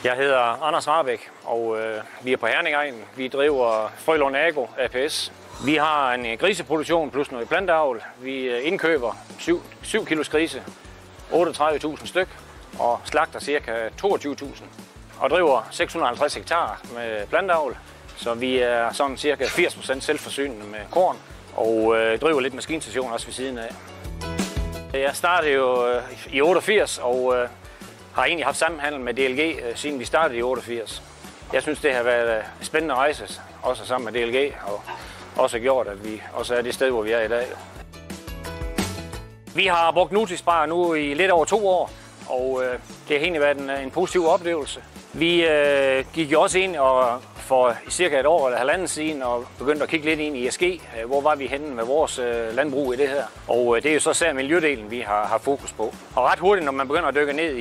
Jeg hedder Anders Rahbek, og vi er på Herningegnen. Vi driver Frølund Agro ApS. Vi har en griseproduktion plus noget planteavl. Vi indkøber 7 kilos grise, 38.000 styk, og slagter ca. 22.000. Og driver 650 hektar med planteavl. Så vi er sådan ca. 80% selvforsynende med korn, og driver lidt maskinstation også ved siden af. Jeg startede jo i 88 og har egentlig haft sammenhandel med DLG, siden vi startede i 88. Jeg synes, det har været en spændende rejse, også sammen med DLG, og også gjort, at vi også er det sted, hvor vi er i dag. Vi har brugt Nutrispar nu i lidt over 2 år, og det har egentlig været en positiv oplevelse. Vi gik jo også ind og for cirka et år eller 1,5 siden og begyndte at kigge lidt ind i ESG. Hvor var vi henne med vores landbrug i det her? Og det er jo så særligt miljødelen, vi har fokus på. Og ret hurtigt, når man begynder at dykke ned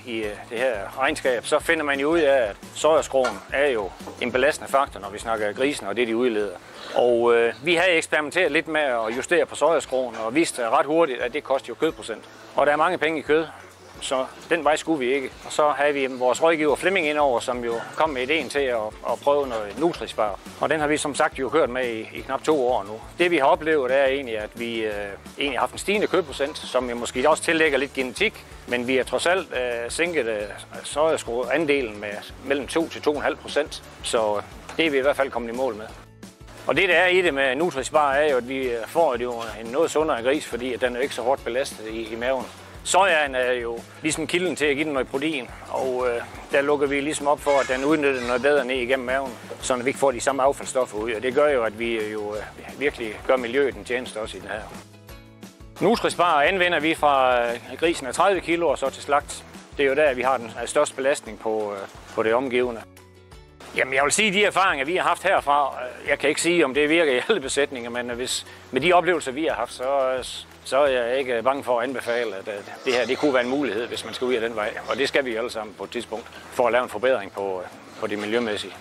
i det her regnskab, så finder man jo ud af, at sojaskroen er jo en belastende faktor, når vi snakker grisen og det, de udleder. Og vi har eksperimenteret lidt med at justere på sojaskroen og vidste ret hurtigt, at det koster jo kødprocent. Og der er mange penge i kød. Så den vej skulle vi ikke. Og så havde vi vores rådgiver Flemming indover, som jo kom med ideen til at prøve noget Nutrispar. Og den har vi som sagt jo kørt med i knap 2 år nu. Det vi har oplevet er egentlig, at vi egentlig har haft en stigende kødprocent, som jo måske også tillægger lidt genetik. Men vi har trods alt sænket sojaskroandelen med mellem 2 til 2,5%. Så det er vi i hvert fald kommet i mål med. Og det der er i det med Nutrispar er jo, at vi får jo en noget sundere gris, fordi den er ikke så hårdt belastet i maven. Sojaen er jo ligesom kilden til at give den noget protein, og der lukker vi ligesom op for, at den udnytter noget bedre ned igennem maven, så vi ikke får de samme affaldsstoffer ud. Og det gør jo, at vi jo virkelig gør miljøet en tjeneste også i det her. Nutrispar anvender vi fra grisen af 30 kilo og så til slagt. Det er jo der, vi har den største belastning på det omgivende. Jamen, jeg vil sige, at de erfaringer, vi har haft herfra, jeg kan ikke sige, om det virker i alle besætninger, men med de oplevelser, vi har haft, så er jeg ikke bange for at anbefale, at det her det kunne være en mulighed, hvis man skal ud af den vej. Og det skal vi alle sammen på et tidspunkt, for at lave en forbedring på det miljømæssige.